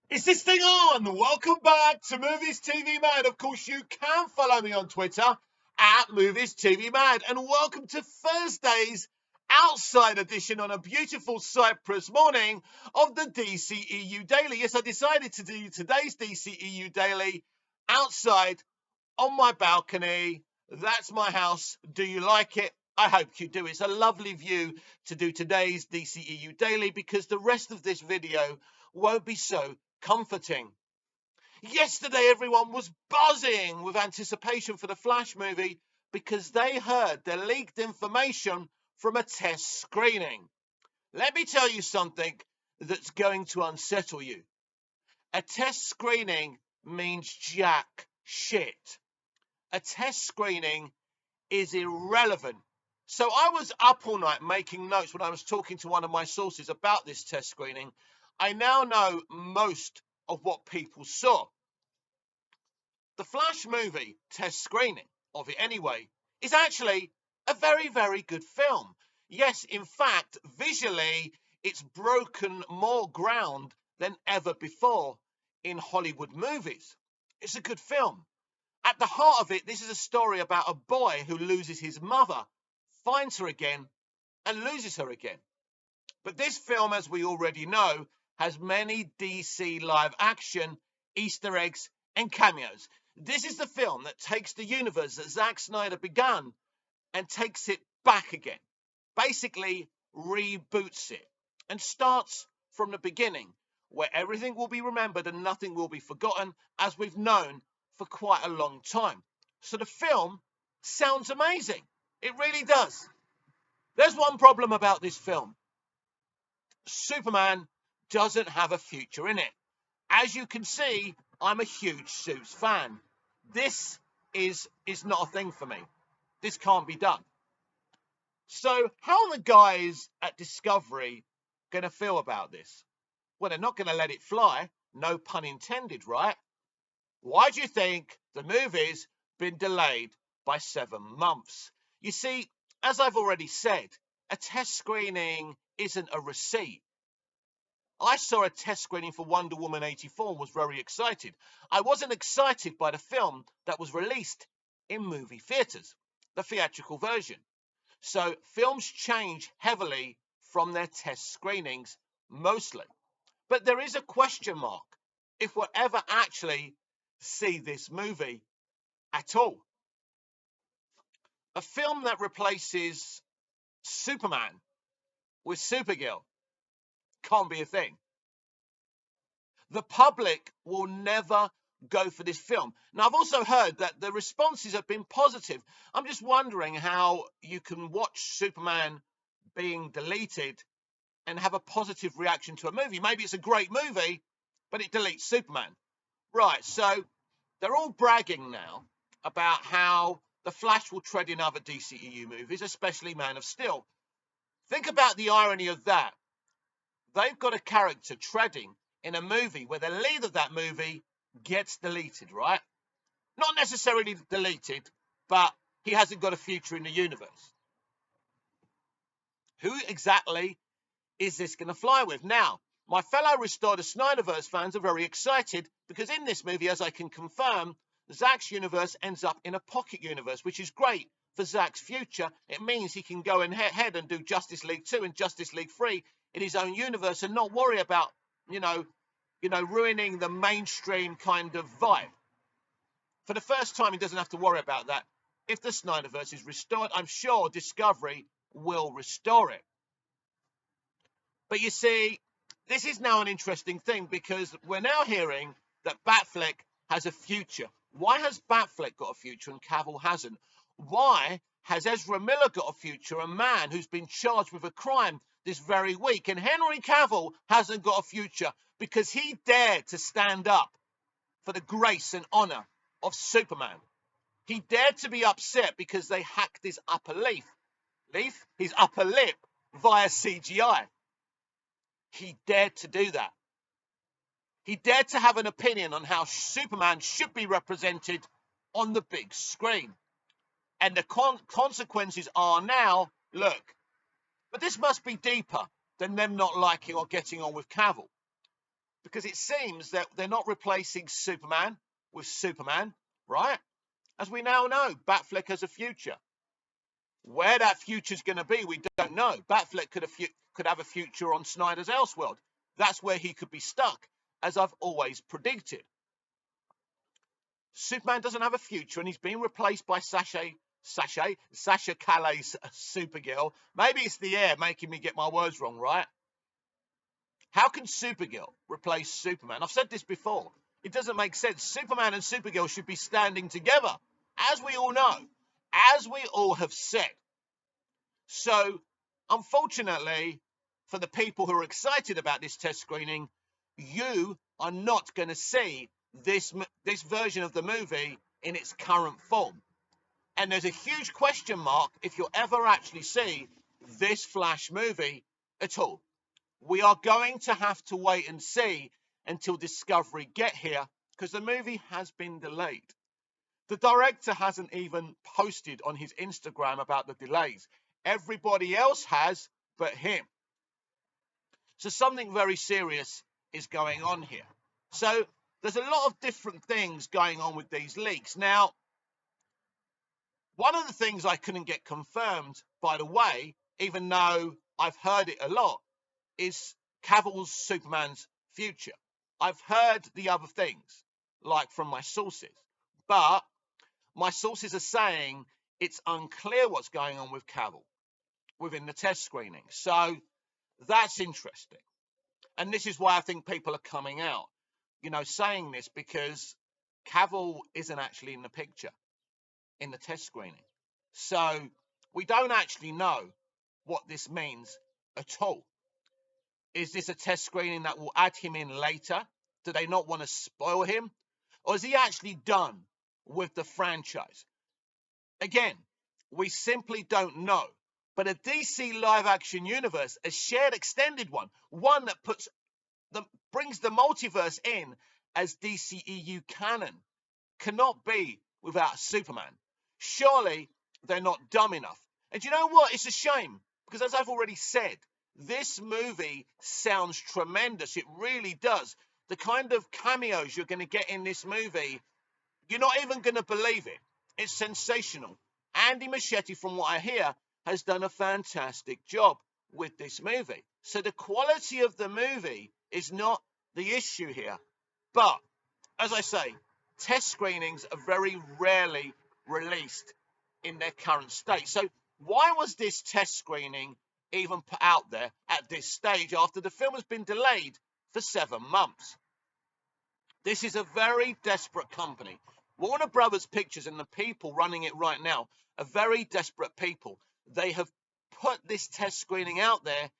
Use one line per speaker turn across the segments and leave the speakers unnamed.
Is this thing on? Welcome back to Movies TV Mad. Of course, you can follow me on Twitter at Movies TV Mad. And welcome to Thursday's outside edition on a beautiful Cyprus morning of the DCEU Daily. Yes, I decided to do today's DCEU Daily outside on my balcony. That's my house. Do you like it? I hope you do. It's a lovely view to do today's DCEU Daily because the rest of this video won't be so comforting. Yesterday, everyone was buzzing with anticipation for the Flash movie because they heard the leaked information from a test screening. Let me tell you something that's going to unsettle you. A test screening means jack shit. A test screening is irrelevant. So I was up all night making notes when I was talking to one of my sources about this test screening. I now know most of what people saw. The Flash movie test screening of it anyway is actually a very, very good film. Yes, in fact, visually, it's broken more ground than ever before in Hollywood movies. It's a good film. At the heart of it, this is a story about a boy who loses his mother, finds her again, and loses her again. But this film, as we already know, has many DC live action, Easter eggs, and cameos. This is the film that takes the universe that Zack Snyder began and takes it back again. Basically, reboots it and starts from the beginning, where everything will be remembered and nothing will be forgotten, as we've known for quite a long time. So the film sounds amazing. It really does. There's one problem about this film. Superman doesn't have a future in it. As you can see, I'm a huge Suits fan. This is not a thing for me. This can't be done. So how are the guys at Discovery going to feel about this? Well, they're not going to let it fly. No pun intended, right? Why do you think the movie's been delayed by 7 months? You see, as I've already said, a test screening isn't a receipt. I saw a test screening for Wonder Woman 84 and was very excited. I wasn't excited by the film that was released in movie theatres, the theatrical version. So films change heavily from their test screenings, mostly. But there is a question mark if we'll ever actually see this movie at all. A film that replaces Superman with Supergirl can't be a thing. The public will never go for this film. Now, I've also heard that the responses have been positive. I'm just wondering how you can watch Superman being deleted and have a positive reaction to a movie. Maybe it's a great movie, but it deletes Superman. Right, so they're all bragging now about how the Flash will tread in other DCEU movies, especially Man of Steel. Think about the irony of that. They've got a character treading in a movie where the lead of that movie gets deleted, right? Not necessarily deleted, but he hasn't got a future in the universe. Who exactly is this going to fly with? Now, my fellow Restore the Snyderverse fans are very excited because in this movie, as I can confirm, Zack's universe ends up in a pocket universe, which is great for Zack's future. It means he can go ahead and do Justice League 2 and Justice League 3 in his own universe and not worry about, ruining the mainstream kind of vibe. For the first time, he doesn't have to worry about that. If the Snyderverse is restored, I'm sure Discovery will restore it. But you see, this is now an interesting thing because we're now hearing that Batflick has a future. Why has Batflick got a future and Cavill hasn't? Why has Ezra Miller got a future, a man who's been charged with a crime this very week, and Henry Cavill hasn't got a future because he dared to stand up for the grace and honor of Superman. He dared to be upset because they hacked his upper lip, his upper lip via CGI. He dared to do that. He dared to have an opinion on how Superman should be represented on the big screen. And the consequences are now, look, but this must be deeper than them not liking or getting on with Cavill. because it seems that they're not replacing Superman with Superman, right? As we now know, Batflick has a future. Where that future's going to be, we don't know. Batflick could have a future on Snyder's Elseworld. That's where he could be stuck, as I've always predicted. Superman doesn't have a future, and he's being replaced by Sasha Calais' Supergirl. Maybe it's the air making me get my words wrong, right? How can Supergirl replace Superman? I've said this before. It doesn't make sense. Superman and Supergirl should be standing together, as we all know, as we all have said. So, unfortunately, for the people who are excited about this test screening, you are not going to see this version of the movie in its current form. And there's a huge question mark if you'll ever actually see this Flash movie at all. We are going to have to wait and see until Discovery get here, because the movie has been delayed. The director hasn't even posted on his Instagram about the delays. Everybody else has but him. So something very serious is going on here. So there's a lot of different things going on with these leaks. Now, one of the things I couldn't get confirmed, by the way, even though I've heard it a lot, is Cavill's Superman's future. I've heard the other things, like from my sources, but my sources are saying it's unclear what's going on with Cavill within the test screening. So that's interesting. And this is why I think people are coming out, saying this, because Cavill isn't actually in the picture in the test screening. So we don't actually know what this means at all. Is this a test screening that will add him in later? Do they not want to spoil him? Or is he actually done with the franchise? Again, we simply don't know. But a DC live-action universe, a shared extended one that brings the multiverse in as DCEU canon, cannot be without Superman. Surely they're not dumb enough. And you know what? It's a shame, because as I've already said, this movie sounds tremendous. It really does. The kind of cameos you're going to get in this movie, you're not even going to believe it. It's sensational. Andy Muschietti, from what I hear, has done a fantastic job with this movie. So the quality of the movie is not the issue here. But, as I say, test screenings are very rarely released in their current state. So why was this test screening even put out there at this stage after the film has been delayed for 7 months? This is a very desperate company. Warner Brothers Pictures and the people running it right now are very desperate people. They have put this test screening out there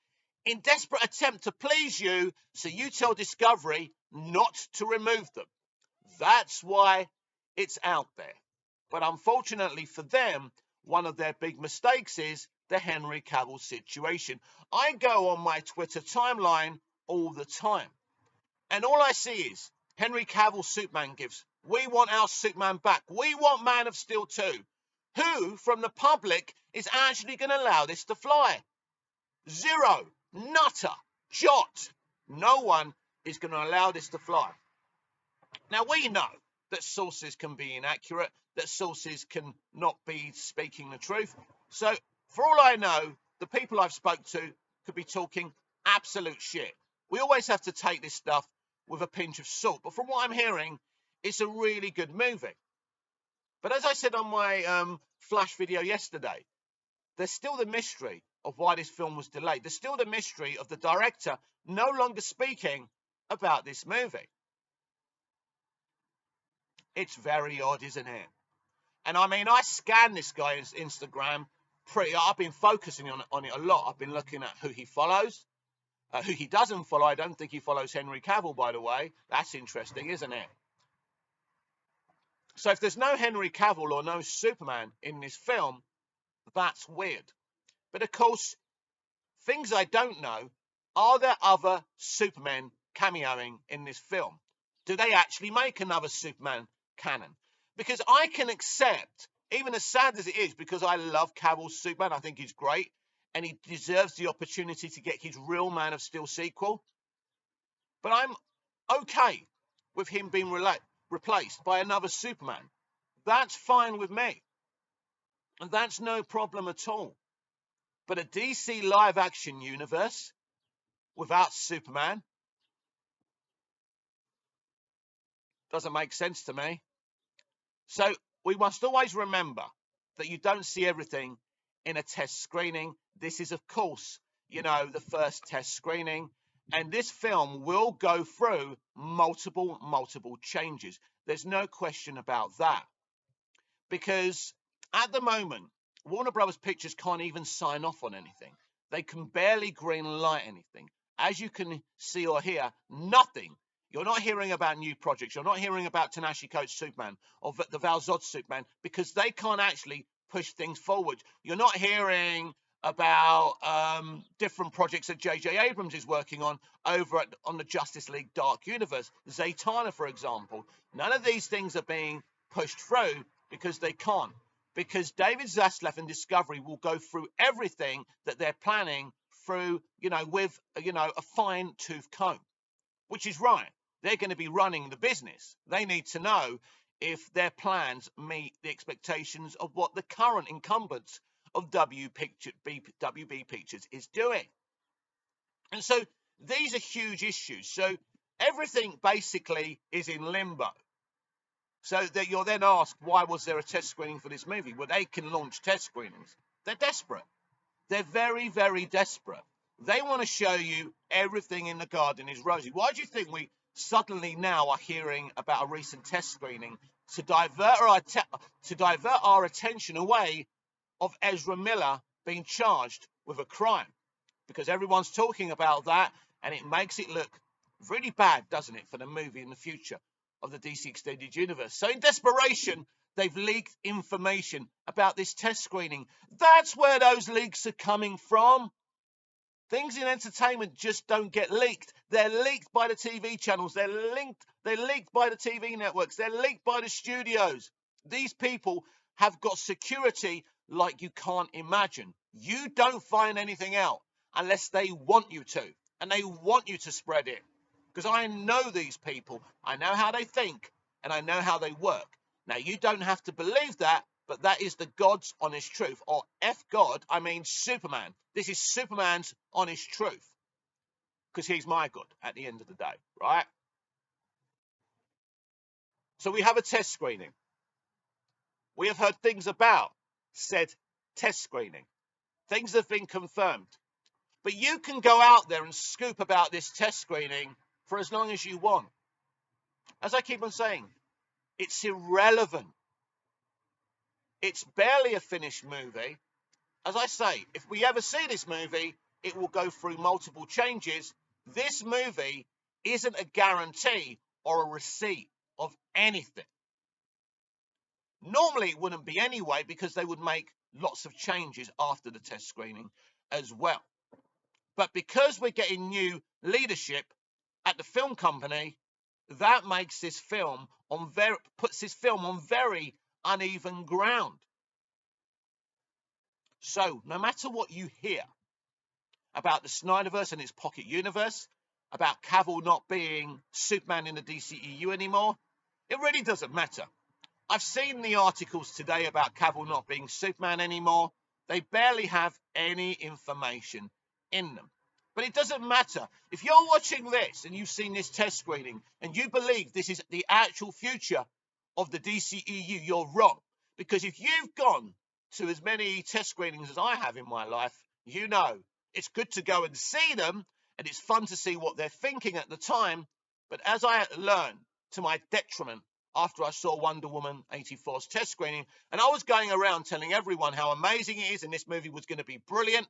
in desperate attempt to please you, so you tell Discovery not to remove them. That's why it's out there. But unfortunately for them, one of their big mistakes is the Henry Cavill situation. I go on my Twitter timeline all the time, and all I see is Henry Cavill Superman gifs. We want our Superman back. We want Man of Steel 2. Who from the public is actually going to allow this to fly? Zero. Nutter. Jot. No one is going to allow this to fly. Now, we know that sources can be inaccurate, that sources can not be speaking the truth. So, for all I know, the people I've spoke to could be talking absolute shit. We always have to take this stuff with a pinch of salt. But from what I'm hearing, it's a really good movie. But as I said on my Flash video yesterday, there's still the mystery of why this film was delayed. There's still the mystery of the director no longer speaking about this movie. It's very odd, isn't it? And I mean, I scanned this guy's Instagram I've been focusing on it a lot. I've been looking at who he follows, who he doesn't follow. I don't think he follows Henry Cavill, by the way. That's interesting, isn't it? So if there's no Henry Cavill or no Superman in this film, that's weird. But of course, things I don't know, are there other Supermen cameoing in this film? Do they actually make another Superman canon? Because I can accept, even as sad as it is, because I love Cavill's Superman, I think he's great, and he deserves the opportunity to get his real Man of Steel sequel. But I'm okay with him being replaced by another Superman. That's fine with me. And that's no problem at all. But a DC live action universe without Superman doesn't make sense to me. So we must always remember that you don't see everything in a test screening. This is, of course, the first test screening. And this film will go through multiple changes. There's no question about that. Because at the moment, Warner Brothers Pictures can't even sign off on anything. They can barely green light anything. As you can see or hear, nothing. You're not hearing about new projects. You're not hearing about Ta-Nehisi Coates' Superman or the Val Zod Superman because they can't actually push things forward. You're not hearing about different projects that J.J. Abrams is working on over on the Justice League Dark Universe. Zatanna, for example. None of these things are being pushed through because they can't. Because David Zaslav and Discovery will go through everything that they're planning through, with, a fine-tooth comb, which is right. They're going to be running the business. They need to know if their plans meet the expectations of what the current incumbents of WB Pictures is doing. And so these are huge issues. So everything basically is in limbo. So that you're then asked, why was there a test screening for this movie? Well, they can launch test screenings. They're desperate. They're very, very desperate. They want to show you everything in the garden is rosy. Why do you think we suddenly now are hearing about a recent test screening to divert our attention away of Ezra Miller being charged with a crime? Because everyone's talking about that, and it makes it look really bad, doesn't it, for the movie in the future of the DC Extended Universe. So in desperation, they've leaked information about this test screening. That's where those leaks are coming from. Things in entertainment just don't get leaked. They're leaked by the TV channels. They're leaked by the TV networks. They're leaked by the studios. These people have got security like you can't imagine. You don't find anything out unless they want you to, and they want you to spread it. Because I know these people, I know how they think, and I know how they work. Now, you don't have to believe that, but that is the God's honest truth. Or F God, I mean Superman. This is Superman's honest truth. Because he's my God at the end of the day, right? So we have a test screening. We have heard things about said test screening. Things have been confirmed. But you can go out there and scoop about this test screening for as long as you want. As I keep on saying, it's irrelevant. It's barely a finished movie. As I say, if we ever see this movie, it will go through multiple changes. This movie isn't a guarantee or a receipt of anything. Normally, it wouldn't be anyway, because they would make lots of changes after the test screening as well. But because we're getting new leadership at the film company, that makes this film puts this film on very uneven ground. So no matter what you hear about the Snyderverse and its pocket universe, about Cavill not being Superman in the DCEU anymore, it really doesn't matter. I've seen the articles today about Cavill not being Superman anymore. They barely have any information in them. But it doesn't matter. If you're watching this and you've seen this test screening and you believe this is the actual future of the DCEU, you're wrong. Because if you've gone to as many test screenings as I have in my life, you know it's good to go and see them, and it's fun to see what they're thinking at the time. But as I learned, to my detriment, after I saw Wonder Woman 84's test screening, and I was going around telling everyone how amazing it is and this movie was going to be brilliant,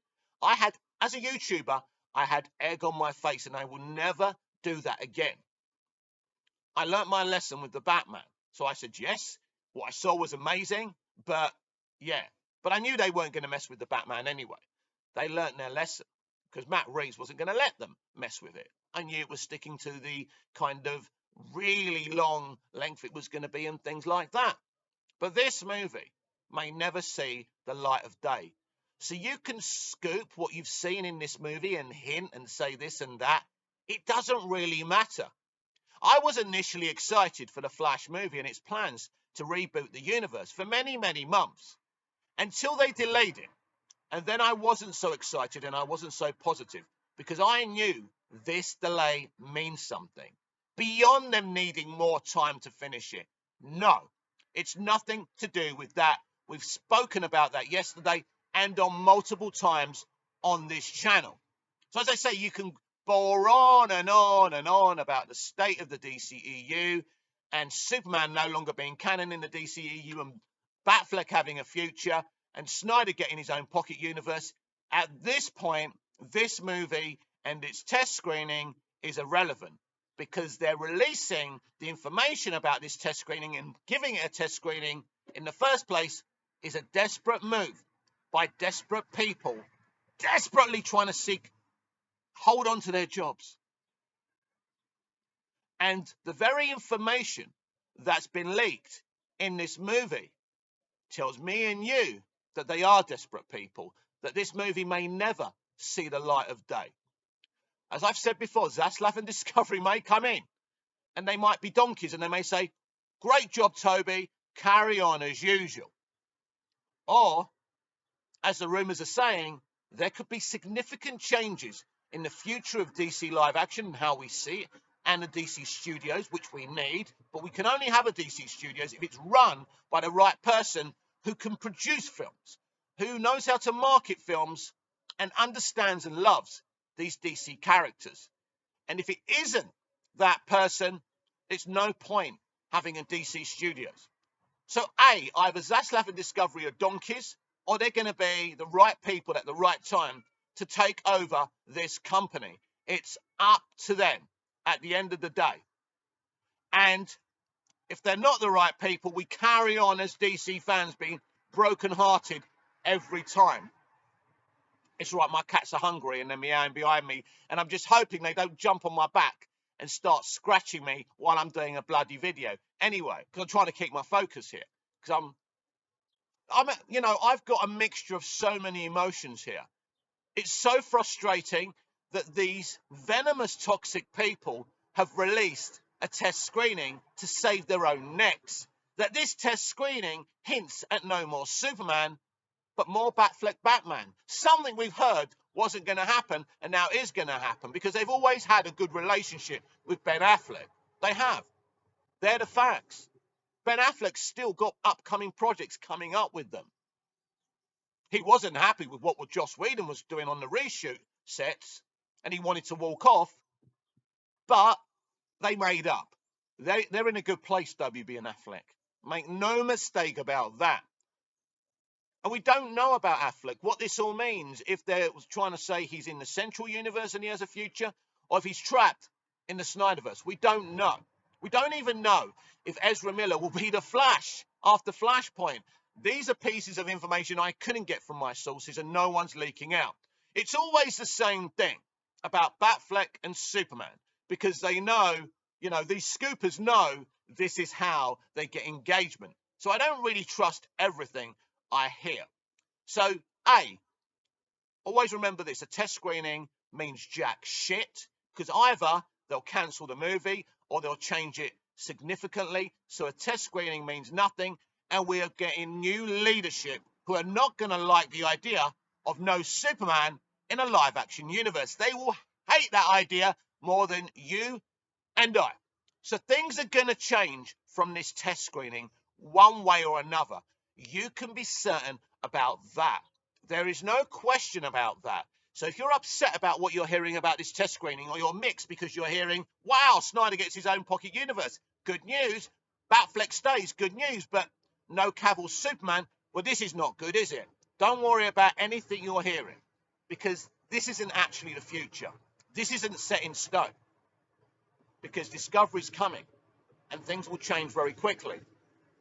as a YouTuber, I had egg on my face, and I will never do that again. I learnt my lesson with the Batman. So I said, yes, what I saw was amazing, but yeah. But I knew they weren't going to mess with the Batman anyway. They learnt their lesson because Matt Reeves wasn't going to let them mess with it. I knew it was sticking to the kind of really long length it was going to be and things like that. But this movie may never see the light of day. So you can scoop what you've seen in this movie and hint and say this and that. It doesn't really matter. I was initially excited for the Flash movie and its plans to reboot the universe for many, many months until they delayed it. And then I wasn't so excited and I wasn't so positive because I knew this delay means something beyond them needing more time to finish it. No, it's nothing to do with that. We've spoken about that yesterday and on multiple times on this channel. So as I say, you can bore on and on and on about the state of the DCEU and Superman no longer being canon in the DCEU and Batflick having a future and Snyder getting his own pocket universe. At this point, this movie and its test screening is irrelevant because they're releasing the information about this test screening and giving it a test screening in the first place is a desperate move by desperate people desperately trying to hold on to their jobs. And the very information that's been leaked in this movie tells me and you that they are desperate people, that this movie may never see the light of day. As I've said before, Zaslav and Discovery may come in and they might be donkeys and they may say, great job, Toby, carry on as usual. Or, as the rumours are saying, there could be significant changes in the future of DC live action and how we see it, and the DC studios, which we need, but we can only have a DC studios if it's run by the right person who can produce films, who knows how to market films and understands and loves these DC characters. And if it isn't that person, it's no point having a DC studios. So A, either Zaslav and Discovery are donkeys, or they're going to be the right people at the right time to take over this company. It's up to them at the end of the day. And if they're not the right people, we carry on as DC fans being broken-hearted every time. It's right, my cats are hungry and they're meowing behind me, and I'm just hoping they don't jump on my back and start scratching me while I'm doing a bloody video. Anyway, because I'm trying to keep my focus here. Because I've got a mixture of so many emotions here. It's so frustrating that these venomous, toxic people have released a test screening to save their own necks. That this test screening hints at no more Superman, but more Batfleck Batman. Something we've heard wasn't going to happen and now is going to happen because they've always had a good relationship with Ben Affleck. They have. They're the facts. Ben Affleck's still got upcoming projects coming up with them. He wasn't happy with what Joss Whedon was doing on the reshoot sets and he wanted to walk off, but they made up. They're in a good place, WB and Affleck. Make no mistake about that. And we don't know about Affleck, what this all means, if they're trying to say he's in the Central Universe and he has a future, or if he's trapped in the Snyderverse. We don't know. We don't even know if Ezra Miller will be the Flash after Flashpoint. These are pieces of information I couldn't get from my sources and no one's leaking out. It's always the same thing about Batfleck and Superman because they know, these scoopers know this is how they get engagement. So I don't really trust everything I hear. So, A, always remember this, a test screening means jack shit, because either they'll cancel the movie or they'll change it significantly. So a test screening means nothing, and we are getting new leadership who are not going to like the idea of no Superman in a live-action universe. They will hate that idea more than you and I. So things are going to change from this test screening one way or another. You can be certain about that. There is no question about that. So if you're upset about what you're hearing about this test screening, or you're mixed because you're hearing, wow, Snyder gets his own pocket universe, good news. Batfleck stays, good news. But no Cavill Superman, well, this is not good, is it? Don't worry about anything you're hearing, because this isn't actually the future. This isn't set in stone, because Discovery's coming and things will change very quickly.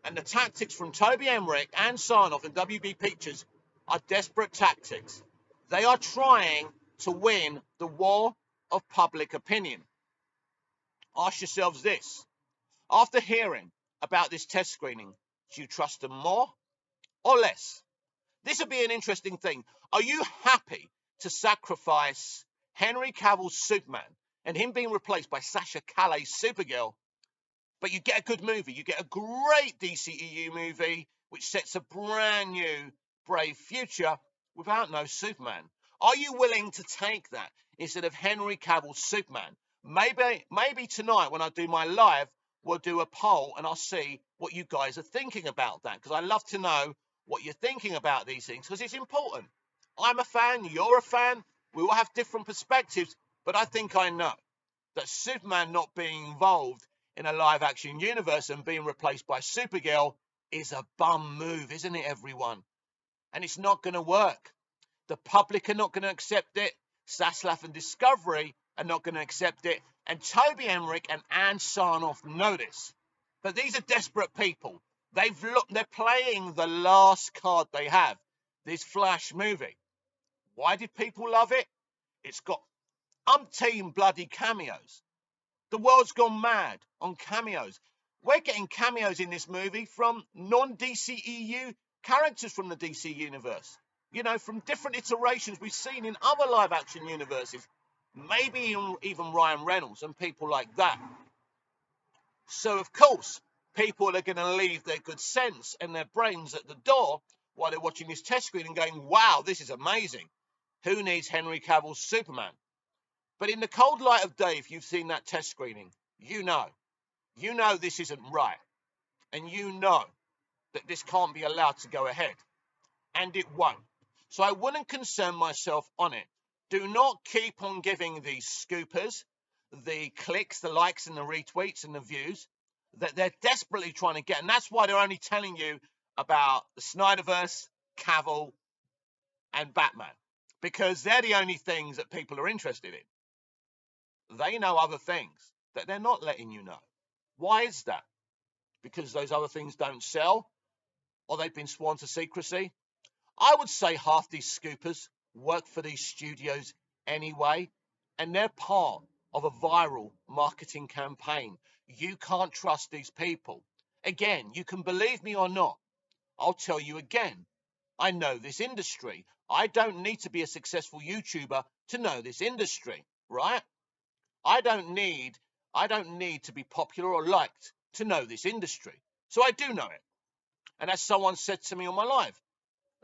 And the tactics from Toby Emmerich and Sarnoff and WB Pictures are desperate tactics. They are trying to win the war of public opinion. Ask yourselves this. After hearing about this test screening, do you trust them more or less? This would be an interesting thing. Are you happy to sacrifice Henry Cavill's Superman and him being replaced by Sasha Calle's Supergirl, but you get a good movie. You get a great DCEU movie, which sets a brand new, brave future without no Superman. Are you willing to take that instead of Henry Cavill's Superman? Maybe tonight when I do my live, we'll do a poll and I'll see what you guys are thinking about that, because I love to know what you're thinking about these things, because it's important. I'm a fan, you're a fan, we all have different perspectives, but I think I know that Superman not being involved in a live-action universe and being replaced by Supergirl is a bum move, isn't it, everyone? And it's not going to work. The public are not going to accept it. Zaslav and Discovery are not going to accept it. And Toby Emmerich and Ann Sarnoff know this. But these are desperate people. They're playing the last card they have, this Flash movie. Why did people love it? It's got umpteen bloody cameos. The world's gone mad on cameos. We're getting cameos in this movie from non-DCEU characters from the DC universe. You know, from different iterations we've seen in other live-action universes. Maybe even Ryan Reynolds and people like that. So, of course, people are going to leave their good sense and their brains at the door while they're watching this test screen and going, wow, this is amazing. Who needs Henry Cavill's Superman? But in the cold light of day, if you've seen that test screening, you know this isn't right. And you know that this can't be allowed to go ahead. And it won't. So I wouldn't concern myself on it. Do not keep on giving these scoopers the clicks, the likes and the retweets and the views that they're desperately trying to get. And that's why they're only telling you about the Snyderverse, Cavill, and Batman. Because they're the only things that people are interested in. They know other things that they're not letting you know. Why is that? Because those other things don't sell? Or they've been sworn to secrecy? I would say half these scoopers work for these studios anyway, and they're part of a viral marketing campaign. You can't trust these people. Again, you can believe me or not. I'll tell you again. I know this industry. I don't need to be a successful YouTuber to know this industry, right? I don't need to be popular or liked to know this industry. So I do know it. And as someone said to me on my live,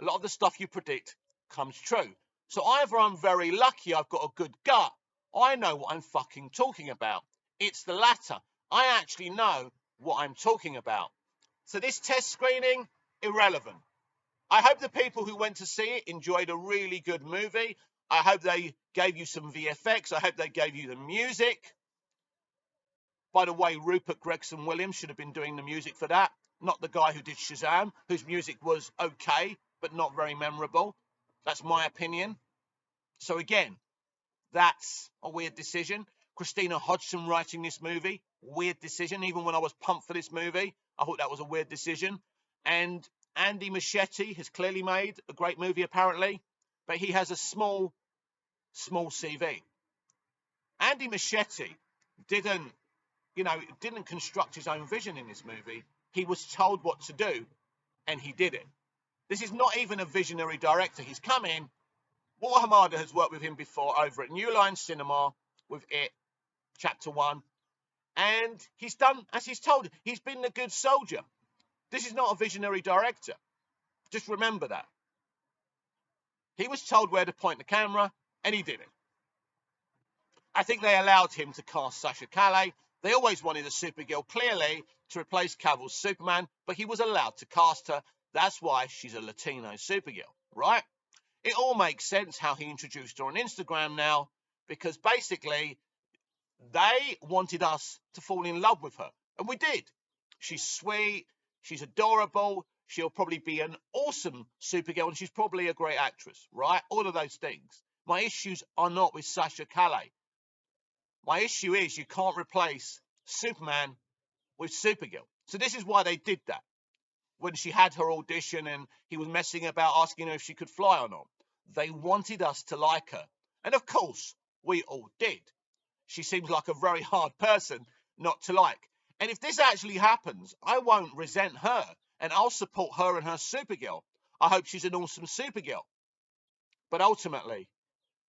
a lot of the stuff you predict comes true. So either I'm very lucky, I've got a good gut, I know what I'm fucking talking about. It's the latter. I actually know what I'm talking about. So this test screening, irrelevant. I hope the people who went to see it enjoyed a really good movie. I hope they gave you some VFX. I hope they gave you the music. By the way, Rupert Gregson-Williams should have been doing the music for that, not the guy who did Shazam, whose music was okay, but not very memorable. That's my opinion. So again, that's a weird decision. Christina Hodgson writing this movie, weird decision. Even when I was pumped for this movie, I thought that was a weird decision. And Andy Muschietti has clearly made a great movie, apparently, but he has a small CV. Andy Muschietti didn't construct his own vision in this movie. He was told what to do, and he did it. This is not even a visionary director. He's come in. Walter Hamada has worked with him before over at New Line Cinema with It, Chapter 1. And he's done, as he's told, he's been a good soldier. This is not a visionary director. Just remember that. He was told where to point the camera, and he did it. I think they allowed him to cast Sasha Calle. They always wanted a Supergirl, clearly, to replace Cavill's Superman, but he was allowed to cast her. That's why she's a Latino Supergirl, right? It all makes sense how he introduced her on Instagram now, because basically they wanted us to fall in love with her, and we did. She's sweet, she's adorable, she'll probably be an awesome Supergirl, and she's probably a great actress, right? All of those things. My issues are not with Sasha Calle. My issue is you can't replace Superman with Supergirl. So this is why they did that. When she had her audition and he was messing about asking her if she could fly or not. They wanted us to like her. And of course, we all did. She seems like a very hard person not to like. And if this actually happens, I won't resent her. And I'll support her and her Supergirl. I hope she's an awesome Supergirl. But ultimately,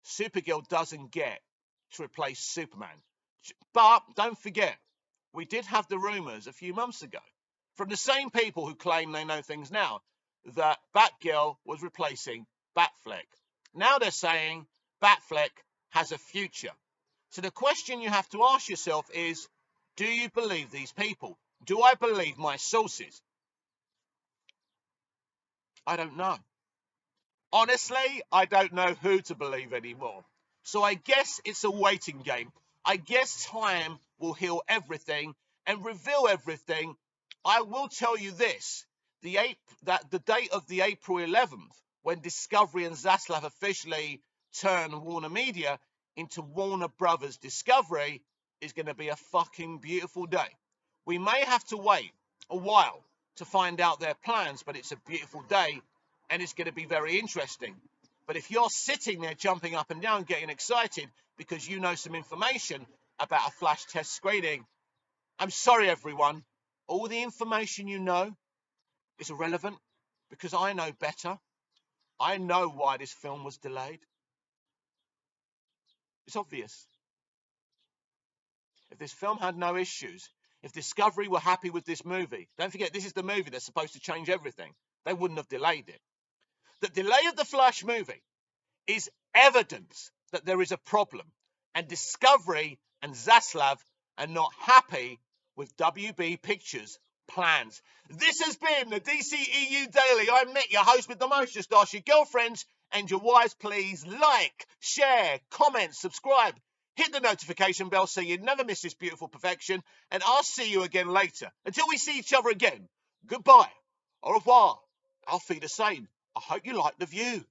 Supergirl doesn't get to replace Superman. But don't forget, we did have the rumours a few months ago from the same people who claim they know things now that Batgirl was replacing Batflick. Now they're saying Batflick has a future. So the question you have to ask yourself is, do you believe these people? Do I believe my sources? I don't know. Honestly, I don't know who to believe anymore. So I guess it's a waiting game. I guess time will heal everything and reveal everything. I will tell you this, the date of the April 11th, when Discovery and Zaslav officially turn Warner Media into Warner Brothers Discovery, is going to be a fucking beautiful day. We may have to wait a while to find out their plans, but it's a beautiful day and it's going to be very interesting. But if you're sitting there jumping up and down, getting excited because you know some information about a flash test screening, I'm sorry, everyone. All the information you know is irrelevant because I know better. I know why this film was delayed. It's obvious. If this film had no issues, if Discovery were happy with this movie, don't forget, this is the movie that's supposed to change everything. They wouldn't have delayed it. The delay of the Flash movie is evidence that there is a problem, and Discovery and Zaslav are not happy with WB Pictures' plans. This has been the DCEU Daily. I'm Nick, your host with the most. Just ask your girlfriends and your wives, please like, share, comment, subscribe, hit the notification bell so you never miss this beautiful perfection, and I'll see you again later. Until we see each other again, goodbye, au revoir, auf Wiedersehen. I hope you like the view.